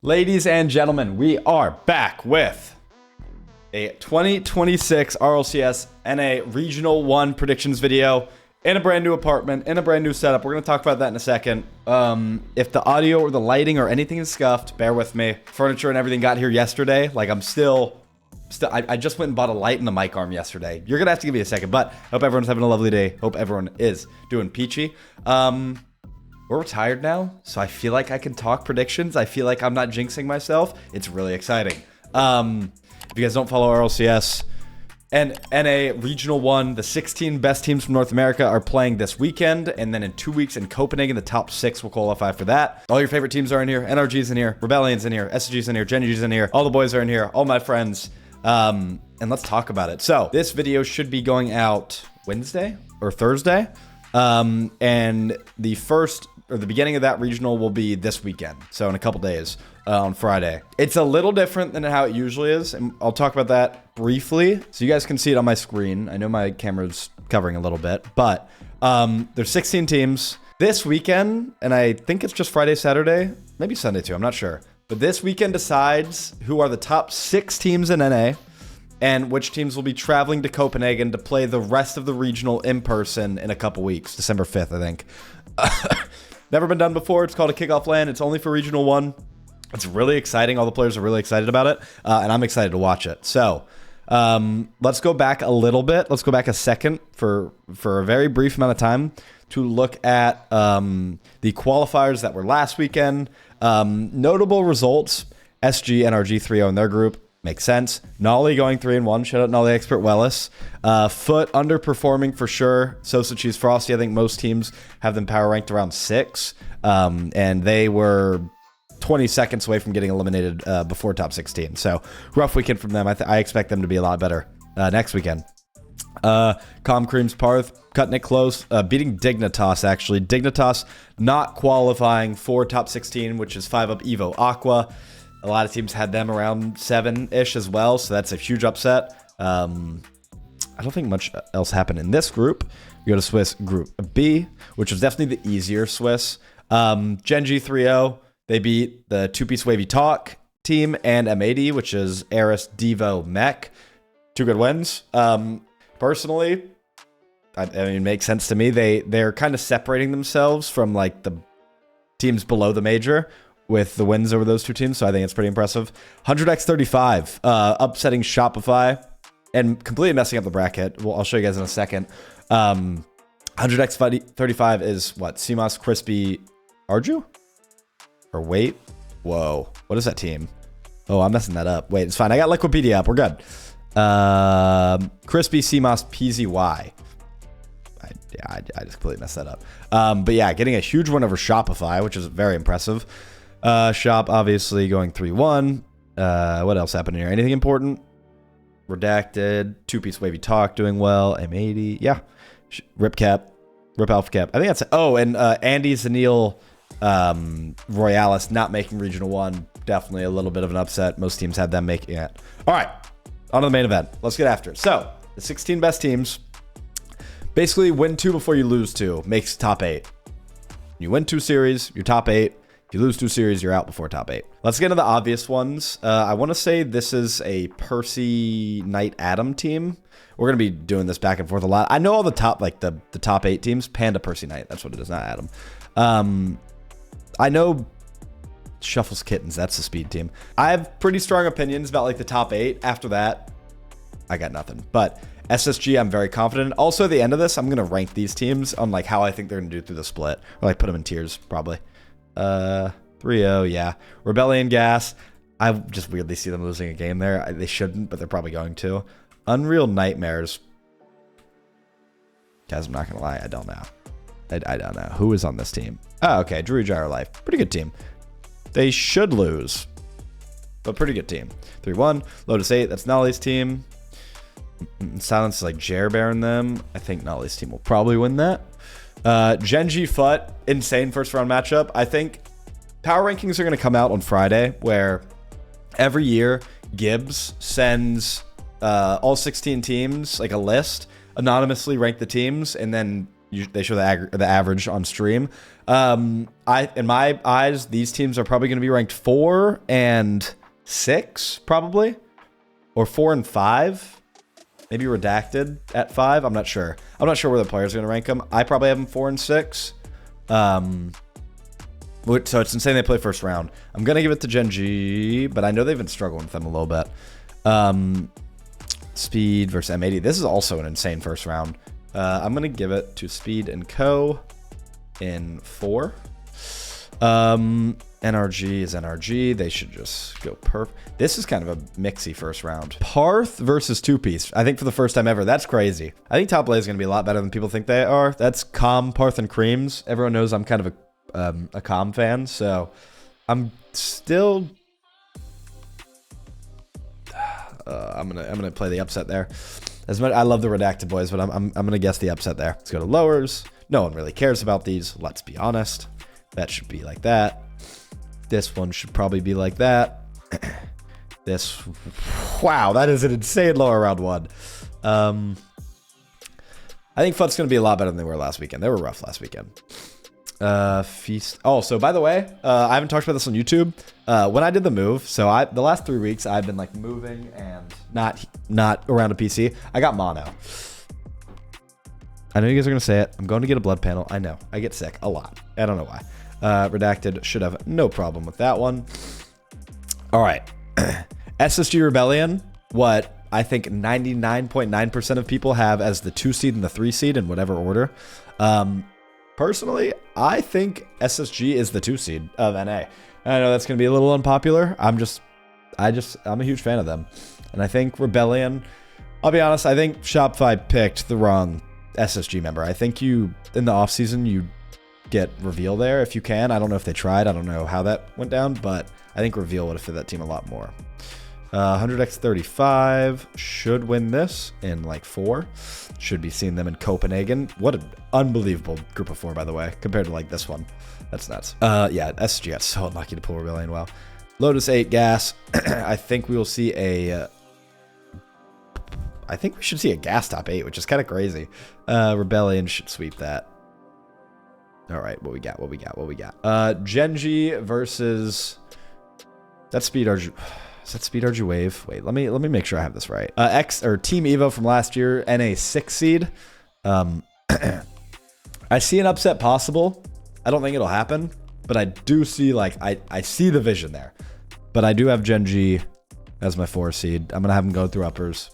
Ladies and gentlemen, we are back with a 2026 RLCS NA Regional 1 predictions video in a brand new apartment, in a brand new setup. We're going to talk about that in a second. If the audio or the lighting or anything is scuffed, bear with me. Furniture and everything got here yesterday. Like, I'm still I just went and bought a light and a mic arm yesterday. You're going to have to give me a second, but hope everyone's having a lovely day. Hope everyone is doing peachy. We're retired now, so I feel like I can talk predictions. I feel like I'm not jinxing myself. It's really exciting. If you guys don't follow RLCS and NA Regional 1, the 16 best teams from North America are playing this weekend, and then in 2 weeks in Copenhagen, the top 6 will qualify for that. All your favorite teams are in here. NRG's in here. Rebellion's in here. SG's in here. Genji's in here. All the boys are in here. All my friends. And let's talk about it. So this video should be going out Wednesday or Thursday. And the beginning of that regional will be this weekend. So in a couple days, on Friday. It's a little different than how it usually is, and I'll talk about that briefly so you guys can see it on my screen. I know my camera's covering a little bit, but there's 16 teams this weekend, and I think it's just Friday, Saturday, maybe Sunday too, I'm not sure. But this weekend decides who are the top 6 teams in NA and which teams will be traveling to Copenhagen to play the rest of the regional in person in a couple weeks, December 5th, I think. Never been done before. It's called a kickoff LAN. It's only for Regional 1. It's really exciting. All the players are really excited about it, and I'm excited to watch it. So let's go back a little bit. Let's go back a second for a very brief amount of time to look at the qualifiers that were last weekend. Notable results: SG, NRG 3-0 in their group. Makes sense. Nolly going 3-1. Shout out Nolly Expert Wellis. Foot underperforming for sure. Sosa Cheese Frosty. I think most teams have them power ranked around 6. And they were 20 seconds away from getting eliminated before top 16. So rough weekend from them. I expect them to be a lot better next weekend. Calm Creams Parth cutting it close, beating Dignitas actually. Dignitas not qualifying for top 16, which is 5-up Evo Aqua. A lot of teams had them around 7-ish as well, so that's a huge upset. I don't think much else happened in this group. We go to Swiss Group B, which was definitely the easier Swiss. Genji 3-0, they beat the two-piece Wavy Talk team and M80, which is Eris, Devo, Mech. 2 good wins. Personally, I mean, it makes sense to me. They're kind of separating themselves from like the teams below the major with the wins over those 2 teams, so I think it's pretty impressive. 100x35, upsetting Shopify and completely messing up the bracket. Well, I'll show you guys in a second. 100x35 is what? CMOS, Crispy, Arju? Or wait? Whoa. What is that team? Oh, I'm messing that up. Wait, it's fine. I got Liquipedia up. We're good. Crispy, CMOS, PZY. I just completely messed that up. But yeah, getting a huge win over Shopify, which is very impressive. Shop obviously going 3-1. What else happened here? Anything important? Redacted. 2-piece Wavy Talk doing well. M80. Yeah. Rip Cap. Rip Alpha Cap. I think that's it. Oh, and Andy Zanil Royalis not making Regional 1. Definitely a little bit of an upset. Most teams had them making it. All right. On to the main event. Let's get after it. So, the 16 best teams. Basically, win 2 before you lose 2 makes top 8. You win 2 series, you're top 8. If you lose 2 series, you're out before top 8. Let's get into the obvious ones. I want to say this is a Percy Knight Adam team. We're going to be doing this back and forth a lot. I know all the top, like the top 8 teams. Panda, Percy Knight. That's what it is, not Adam. I know Shuffles Kittens. That's the speed team. I have pretty strong opinions about like the top 8. After that, I got nothing. But SSG, I'm very confident. Also, at the end of this, I'm going to rank these teams on like how I think they're going to do through the split. Or like put them in tiers, probably. 3-0, yeah. Rebellion Gas. I just weirdly see them losing a game there. They shouldn't, but they're probably going to. Unreal Nightmares. Guys, I'm not going to lie. I don't know. I don't know. Who is on this team? Oh, okay. Drew Gyro Life. Pretty good team. They should lose, but pretty good team. 3-1. Lotus 8. That's Nolly's team. Silence is like Jerbear in them. I think Nolly's team will probably win that. Genji Fut, insane first round matchup. I think power rankings are going to come out on Friday, where every year Gibbs sends all 16 teams like a list, anonymously rank the teams, and then they show the average on stream. In my eyes, these teams are probably going to be ranked 4 and 6, probably, or 4 and 5, maybe redacted at 5. I'm not sure. I'm not sure where the players are going to rank them. I probably have them 4 and 6. So it's insane they play first round. I'm going to give it to Gen G, but I know they've been struggling with them a little bit. Speed versus M80. This is also an insane first round. I'm going to give it to Speed and Co. in 4. NRG is NRG. They should just go perf. This is kind of a mixy first round. Parth versus two-piece. I think for the first time ever. That's crazy. I think top lane is going to be a lot better than people think they are. That's Calm, Parth, and Creams. Everyone knows I'm kind of a Calm fan, so I'm still... I'm gonna play the upset there. As much I love the redacted boys, but I'm gonna guess the upset there. Let's go to lowers. No one really cares about these. Let's be honest. That should be like that. This one should probably be like that. This, wow, that is an insane lower round one. I think FUT's gonna be a lot better than they were last weekend. They were rough last weekend. Feast. Oh, so by the way, I haven't talked about this on YouTube. When I did the move, so the last 3 weeks I've been like moving and not around a PC. I got mono. I know you guys are gonna say it. I'm going to get a blood panel. I know. I get sick a lot. I don't know why. Redacted should have no problem with that one. All right. SSG Rebellion. What I think 99.9% of people have as the 2 seed and the 3 seed in whatever order. Personally, I think SSG is the 2 seed of NA. I know that's going to be a little unpopular. I'm a huge fan of them. And I think Rebellion, I'll be honest, I think Shopify picked the wrong SSG member. I think in the offseason, you get Reveal there if you can. I don't know if they tried. I don't know how that went down, but I think Reveal would have fit that team a lot more. 100x35 should win this in like 4. Should be seeing them in Copenhagen. What an unbelievable group of 4, by the way, compared to like this one. That's nuts. Yeah, SG got so unlucky to pull Rebellion well. Lotus 8 gas. I think we will see I think we should see a gas top 8, which is kind of crazy. Rebellion should sweep that. All right, what we got? Genji versus... That's Speed RG... Is that Speed RG Wave? Wait, let me make sure I have this right. Team Evo from last year, NA 6 seed. I see an upset possible. I don't think it'll happen, but I do see I see the vision there. But I do have Genji as my 4 seed. I'm gonna have them go through uppers.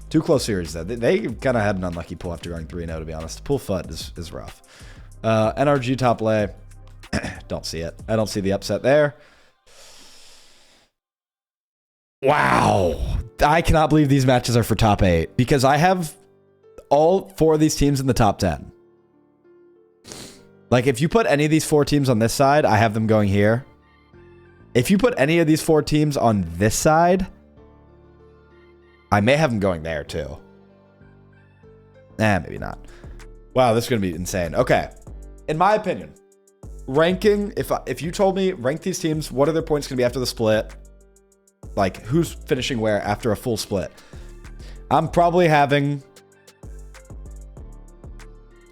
2 close series though. They kind of had an unlucky pull after going 3-0, to be honest. Pull FUT is rough. NRG top lane. Don't see it. I don't see the upset there. Wow. I cannot believe these matches are for top 8 because I have all 4 of these teams in the top 10. Like, if you put any of these 4 teams on this side, I have them going here. If you put any of these 4 teams on this side, I may have them going there too. Maybe not. Wow, this is going to be insane. Okay. In my opinion, ranking, if you told me rank these teams, what are their points going to be after the split? Like, who's finishing where after a full split? I'm probably having...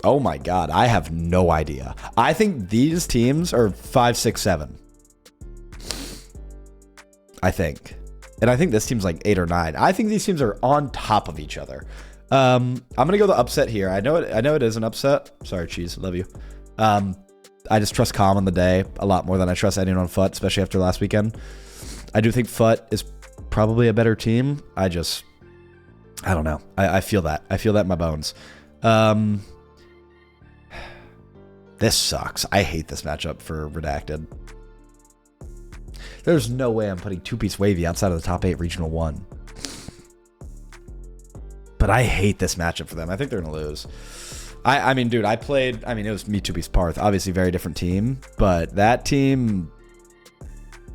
Oh my god, I have no idea. I think these teams are 5, 6, 7. I think. And I think this team's like 8 or 9. I think these teams are on top of each other. I'm going to go the upset here. I know it is an upset. Sorry, Cheese. Love you. I just trust Calm on the day a lot more than I trust anyone on FUT, especially after last weekend. I do think FUT is probably a better team. I don't know. I feel that. I feel that in my bones. This sucks. I hate this matchup for Redacted. There's no way I'm putting 2-piece Wavy outside of the top 8 Regional 1. But I hate this matchup for them. I think they're going to lose. I mean, dude, it was me 2-piece Parth. Obviously, very different team. But that team...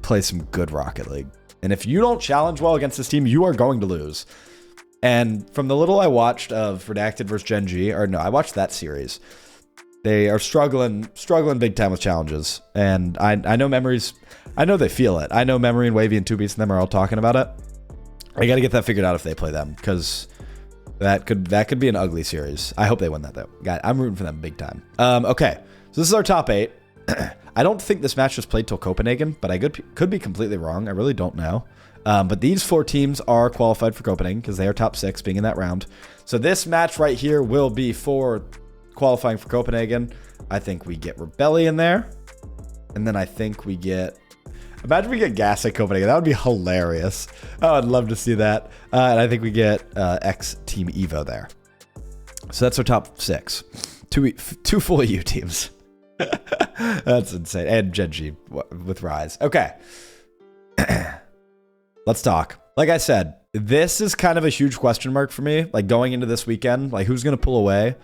play some good Rocket League. And if you don't challenge well against this team, you are going to lose. And from the little I watched of Redacted versus Genji, or no, I watched that series. They are struggling big time with challenges. And I know Memories, I know they feel it. I know Memory and Wavy and 2-piece and them are all talking about it. I got to get that figured out if they play them, because That could be an ugly series. I hope they win that though. God, I'm rooting for them big time. Okay, so this is our top 8. I don't think this match was played till Copenhagen, but I could be completely wrong. I really don't know. But these 4 teams are qualified for Copenhagen because they are top 6 being in that round. So this match right here will be for qualifying for Copenhagen. I think we get Rebellion there. And then I think we get... Imagine we get Gas at Copenhagen. That would be hilarious. Oh, I'd love to see that. And I think we get X Team Evo there. So that's our top 6. Two full EU teams. That's insane. And Genji with Rise. Okay. Let's talk. Like I said, this is kind of a huge question mark for me. Like going into this weekend, like who's going to pull away?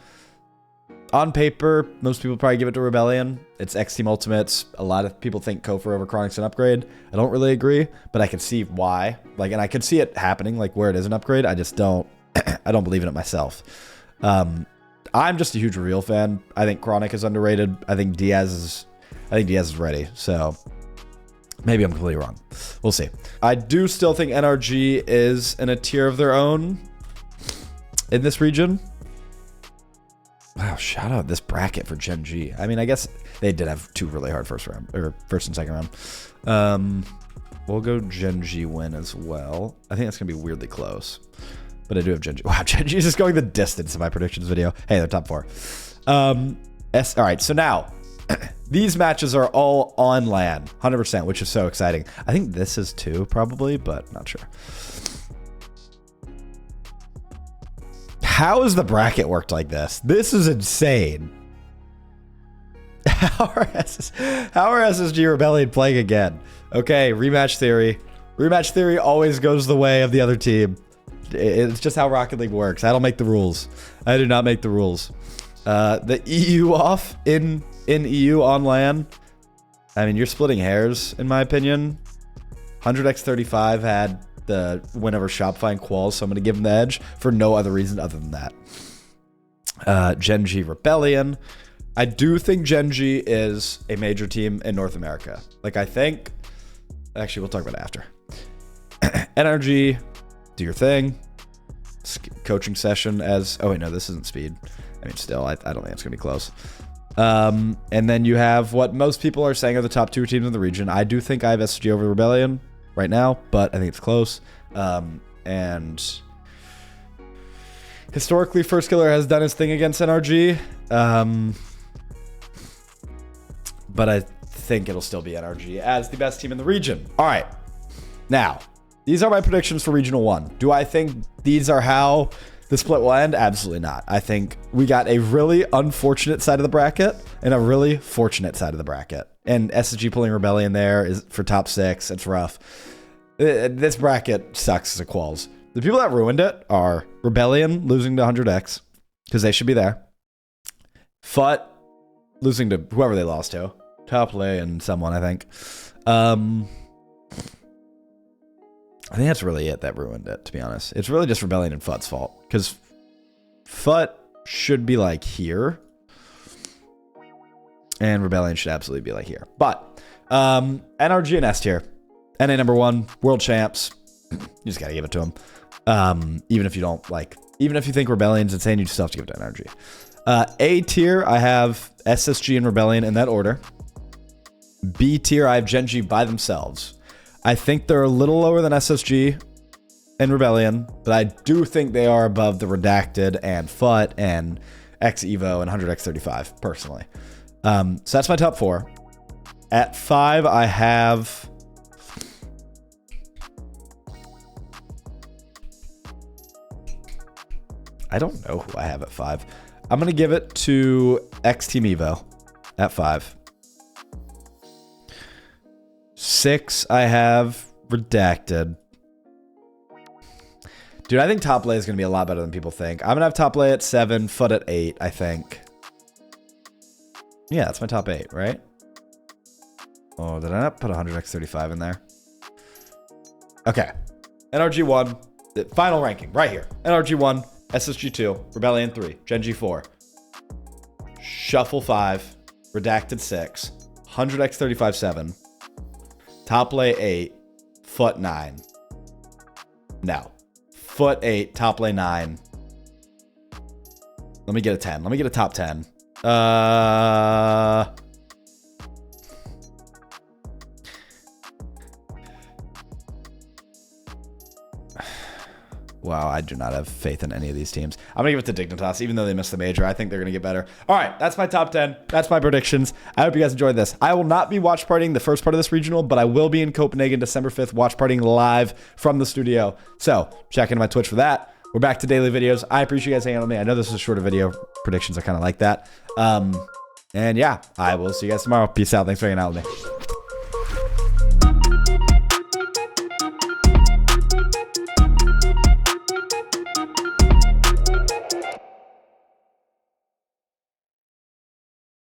On paper, most people probably give it to Rebellion. It's X Team Ultimates. A lot of people think Kofor over Chronic's an upgrade. I don't really agree, but I can see why. Like, and I can see it happening, like where it is an upgrade. I just don't, I don't believe in it myself. I'm just a huge Reveal fan. I think Chronic is underrated. I think Diaz is ready. So maybe I'm completely wrong. We'll see. I do still think NRG is in a tier of their own in this region. Wow, shout out this bracket for Gen G. I mean, I guess they did have 2 really hard first and second round. We'll go Gen G win as well. I think that's going to be weirdly close. But I do have Gen G. Wow, Gen G is just going the distance in my predictions video. Hey, they're top 4. All right, so now, these matches are all on LAN, 100%, which is so exciting. I think this is 2 probably, but not sure. How has the bracket worked like this? This is insane. How are SSG Rebellion playing again? Okay, rematch theory. Rematch theory always goes the way of the other team. It's just how Rocket League works. I don't make the rules. I do not make the rules. The EU off in EU on LAN. I mean, you're splitting hairs, in my opinion. 100x35 had the win over Shopify and Quals, so I'm going to give him the edge for no other reason other than that. Gen G Rebellion. I do think Gen G is a major team in North America. Like, I think... Actually, we'll talk about it after. NRG, do your thing. Coaching session as... Oh, wait, no, this isn't speed. I mean, still, I don't think it's going to be close. And then you have what most people are saying are the top 2 teams in the region. I do think I have SSG over Rebellion right now, but I think it's close. And historically, First Killer has done his thing against NRG. But I think it'll still be NRG as the best team in the region. All right. Now, these are my predictions for Regional 1. Do I think these are how the split will end? Absolutely not. I think we got a really unfortunate side of the bracket and a really fortunate side of the bracket. And SSG pulling Rebellion there is for top 6. It's rough. This bracket sucks as a Quals. The people that ruined it are Rebellion losing to 100x because they should be there. FUT losing to whoever they lost to. Top Lay and someone, I think. I think that's really it that ruined it, to be honest. It's really just Rebellion and FUT's fault because FUT should be like here. And Rebellion should absolutely be like here. But NRG and S tier. NA number 1, world champs. You just gotta give it to them. Even if you don't like, even if you think Rebellion's insane, you still have to give it to NRG. A tier, I have SSG and Rebellion in that order. B tier, I have Gen G by themselves. I think they're a little lower than SSG and Rebellion, but I do think they are above the Redacted and FUT and X Evo and 100x35 personally. So that's my top 4. At 5, I have... I don't know who I have at 5. I'm going to give it to X Team Evo at 5. 6, I have Redacted. Dude, I think top lay is going to be a lot better than people think. I'm going to have top lay at 7, FUT at 8, I think. Yeah, that's my top 8, right? Oh, did I not put 100x35 in there? Okay. NRG 1, the final ranking, right here. NRG 1, SSG 2, Rebellion 3, Gen G 4, Shuffle 5, Redacted 6, 100x35 7, Top lay 8, FUT 9. No. FUT 8, top lay 9, Let me get a 10. Let me get a top 10. Wow, I do not have faith in any of these teams. I'm going to give it to Dignitas, even though they missed the major. I think they're going to get better. All right, that's my top 10. That's my predictions. I hope you guys enjoyed this. I will not be watch partying the first part of this regional, but I will be in Copenhagen December 5th, watch partying live from the studio. So check into my Twitch for that. We're back to daily videos. I appreciate you guys hanging out with me. I know this is a shorter video. Predictions are kind of like that. And yeah, I will see you guys tomorrow. Peace out. Thanks for hanging out with me.